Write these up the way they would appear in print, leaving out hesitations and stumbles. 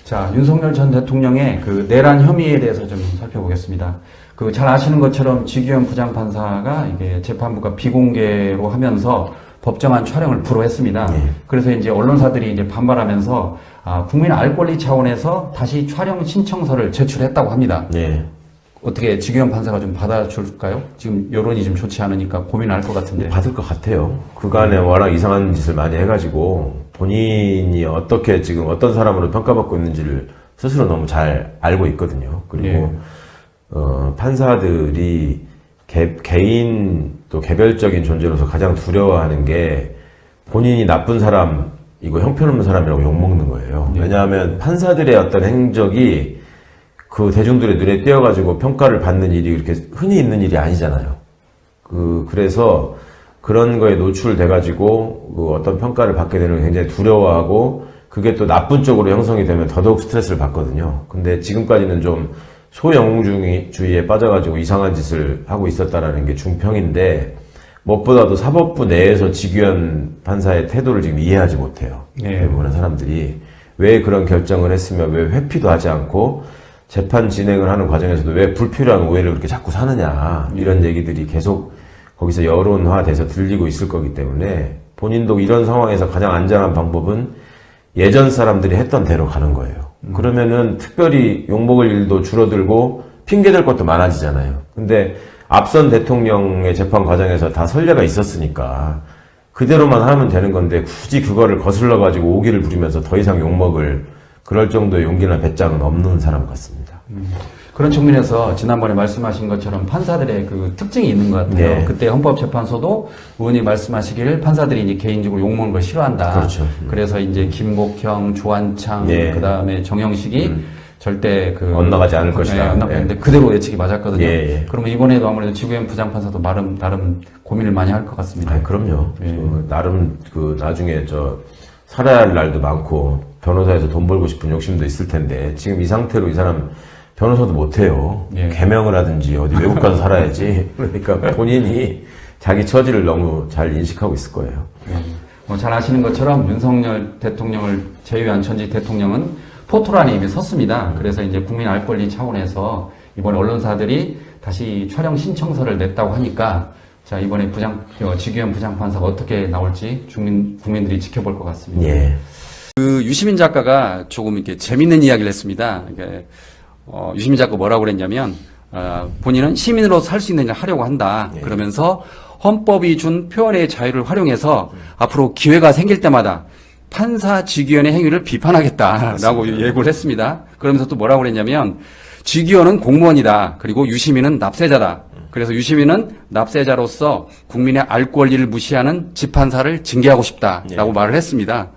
자, 윤석열 전 대통령의 그 내란 혐의에 대해서 좀 살펴보겠습니다. 그 잘 아시는 것처럼 지규현 부장판사가 이게 재판부가 비공개로 하면서 법정안 촬영을 불허했습니다. 그래서 이제 언론사들이 이제 반발하면서 국민 알 권리 차원에서 다시 촬영 신청서를 제출했다고 합니다. 어떻게 지규현 판사가 좀 받아줄까요? 지금 여론이 좀 좋지 않으니까 고민할 것 같은데. 받을 것 같아요. 그간에 워낙 이상한 짓을 많이 해가지고 본인이 어떻게 지금 어떤 사람으로 평가받고 있는지를 스스로 너무 잘 알고 있거든요. 그리고 판사들이 개인 또 개별적인 존재로서 가장 두려워하는 게 본인이 나쁜 사람이고 형편없는 사람이라고 욕먹는 거예요. 왜냐하면 판사들의 어떤 행적이 그 대중들의 눈에 띄어가지고 평가를 받는 일이 그렇게 흔히 있는 일이 아니잖아요. 그래서 그런 거에 노출돼가지고 그 어떤 평가를 받게 되는 걸 굉장히 두려워하고 그게 또 나쁜 쪽으로 형성이 되면 더더욱 스트레스를 받거든요. 근데 지금까지는 좀 소영웅주의에 빠져가지고 이상한 짓을 하고 있었다라는 게 중평인데 무엇보다도 사법부 내에서 지규현 판사의 태도를 지금 이해하지 못해요. 대부분의 사람들이 왜 그런 결정을 했으며 왜 회피도 하지 않고 재판 진행을 하는 과정에서도 왜 불필요한 오해를 그렇게 자꾸 사느냐 이런 얘기들이 계속 거기서 여론화돼서 들리고 있을 거기 때문에 본인도 이런 상황에서 가장 안전한 방법은 예전 사람들이 했던 대로 가는 거예요. 그러면은 특별히 욕먹을 일도 줄어들고 핑계댈 것도 많아지잖아요. 근데 앞선 대통령의 재판 과정에서 다 선례가 있었으니까 그대로만 하면 되는 건데 굳이 그거를 거슬러 가지고 오기를 부리면서 더 이상 욕먹을 그럴 정도의 용기나 배짱은 없는 사람 같습니다. 그런 측면에서 지난번에 말씀하신 것처럼 판사들의 그 특징이 있는 것 같아요. 그때 헌법재판소도 의원이 말씀하시기를 판사들이 이제 개인적으로 욕먹는 걸 싫어한다. 그렇죠. 그래서 이제 김복형, 조한창, 그 다음에 정영식이 절대 엇나가지 않을 것이다. 엇나가는데 그대로 예측이 맞았거든요. 그러면 이번에도 아무래도 지구현 부장판사도 나름 고민을 많이 할 것 같습니다. 그럼요. 나름 나중에 살아야 할 날도 많고 변호사에서 돈 벌고 싶은 욕심도 있을 텐데 지금 이 상태로 이 사람 변호사도 못해요. 개명을 하든지 어디 외국 가서 살아야지. 그러니까 본인이 자기 처지를 너무 잘 인식하고 있을 거예요. 잘 아시는 것처럼 윤석열 대통령을 제외한 전직 대통령은 포토란에 이미 섰습니다. 그래서 이제 국민 알 권리 차원에서 이번에 언론사들이 다시 촬영 신청서를 냈다고 하니까 자, 이번에 지규현 부장판사가 어떻게 나올지 국민들이 지켜볼 것 같습니다. 그 유시민 작가가 조금 이렇게 재밌는 이야기를 했습니다. 유시민 작가 뭐라고 그랬냐면, 본인은 시민으로 살 수 있는 일을 하려고 한다. 그러면서 헌법이 준 표현의 자유를 활용해서 앞으로 기회가 생길 때마다 판사 지규현의 행위를 비판하겠다라고 예고를 했습니다. 그러면서 또 뭐라고 그랬냐면, 지규현은 공무원이다. 그리고 유시민은 납세자다. 그래서 유시민은 납세자로서 국민의 알 권리를 무시하는 집판사를 징계하고 싶다라고 말을 했습니다.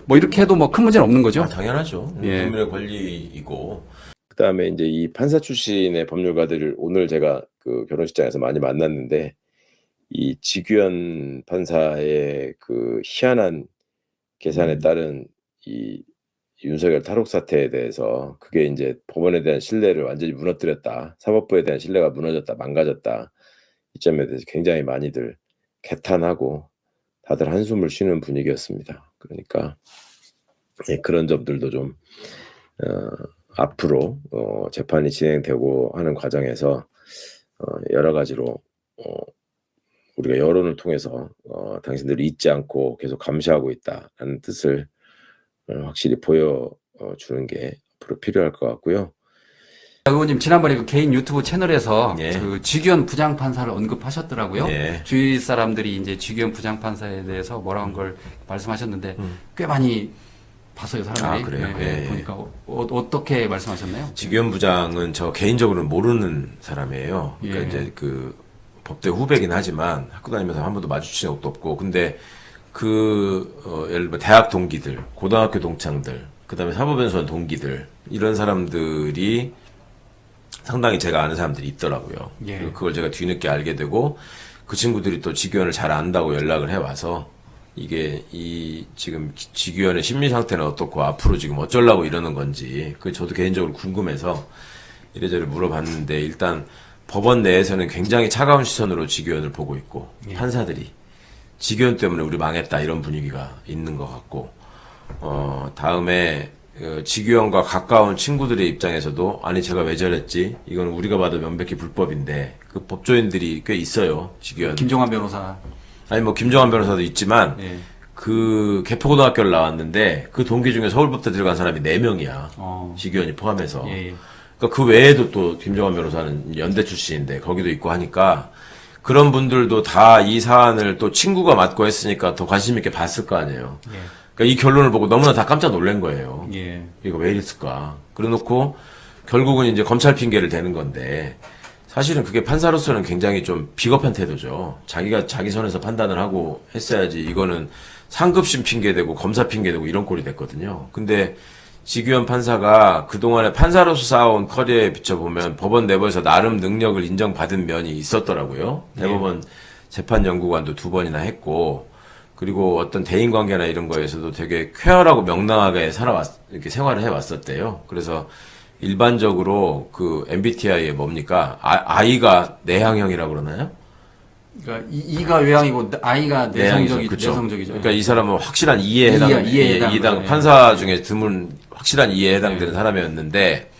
뭐 이렇게 해도 뭐 큰 문제는 없는 거죠? 당연하죠. 국민의 권리이고. 그다음에 이제 이 판사 출신의 법률가들을 오늘 제가 그 결혼식장에서 많이 만났는데 이 지규현 판사의 그 희한한 계산에 따른 이 윤석열 탈옥 사태에 대해서 그게 이제 법원에 대한 신뢰를 완전히 무너뜨렸다. 사법부에 대한 신뢰가 무너졌다. 망가졌다. 이 점에 대해서 굉장히 많이들 개탄하고 다들 한숨을 쉬는 분위기였습니다. 그러니까 그런 점들도 좀 앞으로 재판이 진행되고 하는 과정에서 여러 가지로 우리가 여론을 통해서 당신들이 잊지 않고 계속 감시하고 있다라는 뜻을 확실히 보여주는 게 앞으로 필요할 것 같고요. 의원님 지난번에 그 개인 유튜브 채널에서 그 지규현 부장판사를 언급하셨더라고요. 주위 사람들이 이제 지규현 부장판사에 대해서 뭐라고 한 걸 말씀하셨는데 꽤 많이 봤어요, 사람들이. 그래요? 보니까 어떻게 말씀하셨나요? 지규현 부장은 저 개인적으로는 모르는 사람이에요. 그러니까 이제 그 법대 후배긴 하지만 학교 다니면서 한 번도 마주친 적도 없고, 근데 예를 들어 대학 동기들, 고등학교 동창들, 그 다음에 사법연수원 동기들, 이런 사람들이 상당히 제가 아는 사람들이 있더라고요. 그리고 그걸 제가 뒤늦게 알게 되고, 그 친구들이 또 지규현을 잘 안다고 연락을 해와서, 이게 지금 지규현의 심리 상태는 어떻고 앞으로 지금 어쩌려고 이러는 건지, 그 저도 개인적으로 궁금해서 이래저래 물어봤는데, 일단 법원 내에서는 굉장히 차가운 시선으로 지규현을 보고 있고, 판사들이 지규현 때문에 우리 망했다 이런 분위기가 있는 것 같고, 다음에 지규현과 가까운 친구들의 입장에서도 아니 제가 왜 저랬지? 이건 우리가 봐도 명백히 불법인데 그 법조인들이 꽤 있어요. 지규현. 김종환 변호사. 아니 뭐 김정환 변호사도 있지만 예. 그 개포고등학교를 나왔는데 그 동기 중에 서울법대 들어간 사람이 4명이야. 어. 지규현이 포함해서. 예, 예. 그러니까 그 외에도 또 김정환 변호사는 연대 출신인데 거기도 있고 하니까 그런 분들도 다 이 사안을 또 친구가 맡고 했으니까 더 관심 있게 봤을 거 아니에요. 예. 그러니까 이 결론을 보고 너무나 다 깜짝 놀란 거예요. 예. 이거 왜 이랬을까? 그래놓고 결국은 이제 검찰 핑계를 대는 건데 사실은 그게 판사로서는 굉장히 좀 비겁한 태도죠. 자기가 자기 선에서 판단을 하고 했어야지 이거는 상급심 핑계대고 검사 핑계대고 이런 꼴이 됐거든요. 근데 지규현 판사가 그동안에 판사로서 쌓아온 커리어에 비춰보면 법원 내부에서 나름 능력을 인정받은 면이 있었더라고요. 대법원 재판연구관도 2번이나 했고 그리고 어떤 대인관계나 이런 거에서도 되게 쾌활하고 명랑하게 이렇게 생활을 해왔었대요. 그래서 일반적으로 그 MBTI에 뭡니까? I가 내향형이라고 그러나요? 그러니까 이가 외향이고 I가 그쵸. 내성적이죠. 그러니까 이 사람은 확실한 이해에 해당 예. 판사 중에 드문 확실한 이해에 해당되는 사람이었는데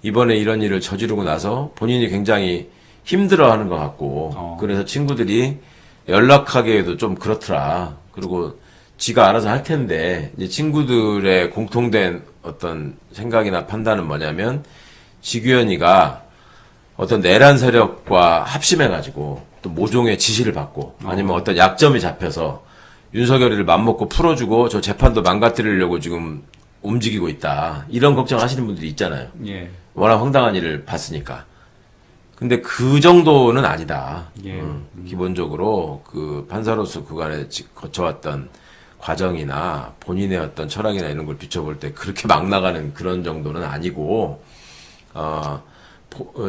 이번에 이런 일을 저지르고 나서 본인이 굉장히 힘들어하는 것 같고 그래서 친구들이 연락하기에도 좀 그렇더라. 그리고 지가 알아서 할 텐데 이제 친구들의 공통된 어떤 생각이나 판단은 뭐냐면 지규현이가 어떤 내란 세력과 합심해가지고 또 모종의 지시를 받고 아니면 어떤 약점이 잡혀서 윤석열이를 맘먹고 풀어주고 저 재판도 망가뜨리려고 지금 움직이고 있다. 이런 걱정하시는 분들이 있잖아요. 예. 워낙 황당한 일을 봤으니까. 근데 그 정도는 아니다. 예. 기본적으로 그 판사로서 그간에 거쳐왔던 과정이나 본인의 어떤 철학이나 이런 걸 비춰볼 때 그렇게 막 나가는 그런 정도는 아니고,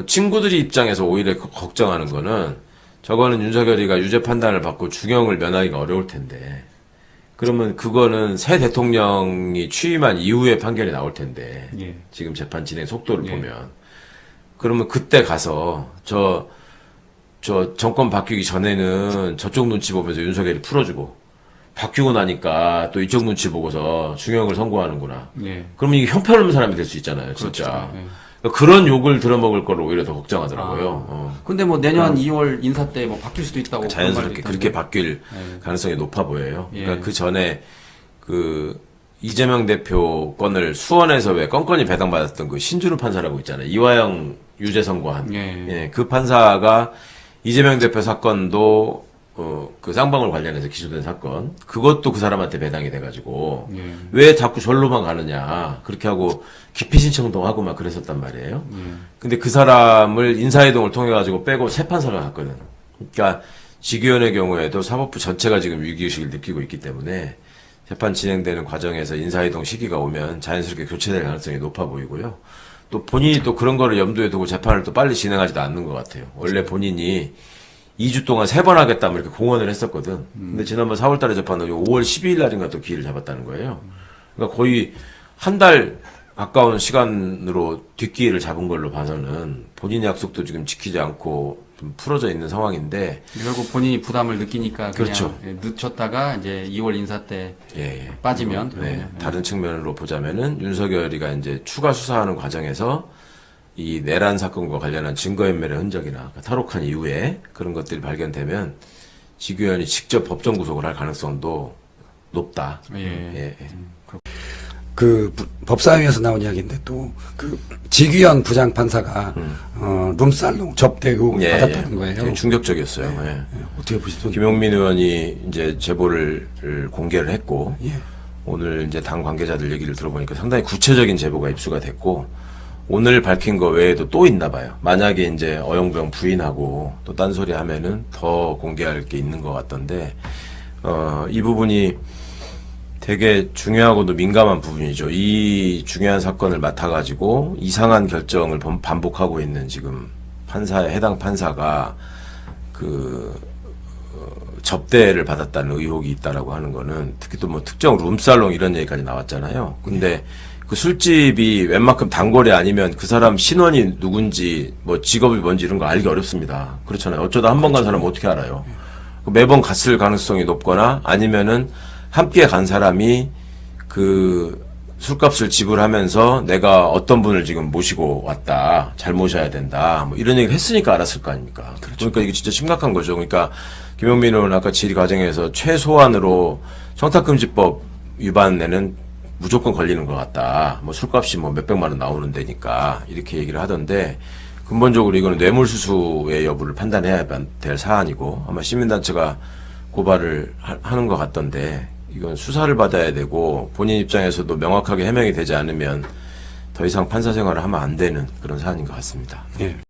친구들이 입장에서 오히려 걱정하는 거는 저거는 윤석열이가 유죄 판단을 받고 중형을 면하기가 어려울 텐데, 그러면 그거는 새 대통령이 취임한 이후에 판결이 나올 텐데, 예. 지금 재판 진행 속도를 예. 보면. 그러면 그때 가서 저 정권 바뀌기 전에는 저쪽 눈치 보면서 윤석열이 풀어주고 바뀌고 나니까 또 이쪽 눈치 보고서 중형을 선고하는구나. 예. 그러면 이게 형편없는 사람이 될 수 있잖아요, 진짜. 그렇죠. 예. 그러니까 그런 욕을 들어먹을 거를 오히려 더 걱정하더라고요. 근데 뭐 내년 2월 인사 때 뭐 바뀔 수도 있다고. 자연스럽게 그런 말도 그렇게 있던데. 바뀔 예. 가능성이 높아 보여요. 예. 그러니까 그 전에 그 이재명 대표 건을 수원에서 왜 건건이 배당받았던 그 신준우 판사라고 있잖아요. 이화영 유죄 선고한. 예. 그 판사가 이재명 대표 사건도 그 쌍방울 관련해서 기소된 사건 그것도 그 사람한테 배당이 돼가지고 예. 왜 자꾸 절로만 가느냐 그렇게 하고 기피 신청도 하고 막 그랬었단 말이에요. 근데 그 사람을 인사이동을 통해 가지고 빼고 새 판사가 갔거든. 그러니까 지규현의 경우에도 사법부 전체가 지금 위기의식을 느끼고 있기 때문에 재판 진행되는 과정에서 인사이동 시기가 오면 자연스럽게 교체될 가능성이 높아 보이고요. 또 본인이 또 그런 거를 염두에 두고 재판을 또 빨리 진행하지도 않는 것 같아요. 원래 본인이 2주 동안 3번 하겠다면 이렇게 공언을 했었거든. 근데 지난번 4월 달에 재판은 5월 12일 날인가 또 기일을 잡았다는 거예요. 그러니까 거의 한 달 가까운 시간으로 뒷기일을 잡은 걸로 봐서는 본인의 약속도 지금 지키지 않고 좀 풀어져 있는 상황인데. 결국 본인이 부담을 느끼니까 그냥 그렇죠. 늦췄다가 이제 2월 인사 때 예. 빠지면. 네. 그러면, 다른 측면으로 보자면은 윤석열이가 이제 추가 수사하는 과정에서 이 내란 사건과 관련한 증거인멸의 흔적이나 탈옥한 이후에 그런 것들이 발견되면 지규현이 직접 법정 구속을 할 가능성도 높다. 예. 그 법사위에서 나온 이야기인데 또 그 지규현 부장판사가 룸살롱 접대 의혹을 받았다는 거예요. 되게 충격적이었어요. 예. 예, 어떻게 보시죠? 김용민 의원이 이제 제보를 공개를 했고 예. 오늘 이제 당 관계자들 얘기를 들어보니까 상당히 구체적인 제보가 입수가 됐고 오늘 밝힌 거 외에도 또 있나 봐요. 만약에 이제 어영부영 부인하고 또 딴소리 하면은 더 공개할 게 있는 것 같던데 이 부분이 되게 중요하고도 민감한 부분이죠. 이 중요한 사건을 맡아가지고 이상한 결정을 반복하고 있는 지금 해당 판사가 접대를 받았다는 의혹이 있다라고 하는 거는 특히 또 뭐 특정 룸살롱 이런 얘기까지 나왔잖아요. 근데 그 술집이 웬만큼 단골이 아니면 그 사람 신원이 누군지 뭐 직업이 뭔지 이런 거 알기 어렵습니다. 그렇잖아요. 어쩌다 한 번 간 사람은 어떻게 알아요? 매번 갔을 가능성이 높거나 아니면은 함께 간 사람이 그 술값을 지불하면서 내가 어떤 분을 지금 모시고 왔다. 잘 모셔야 된다. 뭐 이런 얘기를 했으니까 알았을 거 아닙니까? 그러니까 이게 진짜 심각한 거죠. 그러니까 김용민 의원은 아까 질의 과정에서 최소한으로 청탁금지법 위반에는 무조건 걸리는 것 같다. 뭐 술값이 뭐 몇백만 원 나오는 데니까 이렇게 얘기를 하던데 근본적으로 이거는 뇌물수수의 여부를 판단해야 될 사안이고 아마 시민단체가 고발을 하는 것 같던데 이건 수사를 받아야 되고 본인 입장에서도 명확하게 해명이 되지 않으면 더 이상 판사 생활을 하면 안 되는 그런 사안인 것 같습니다. 예.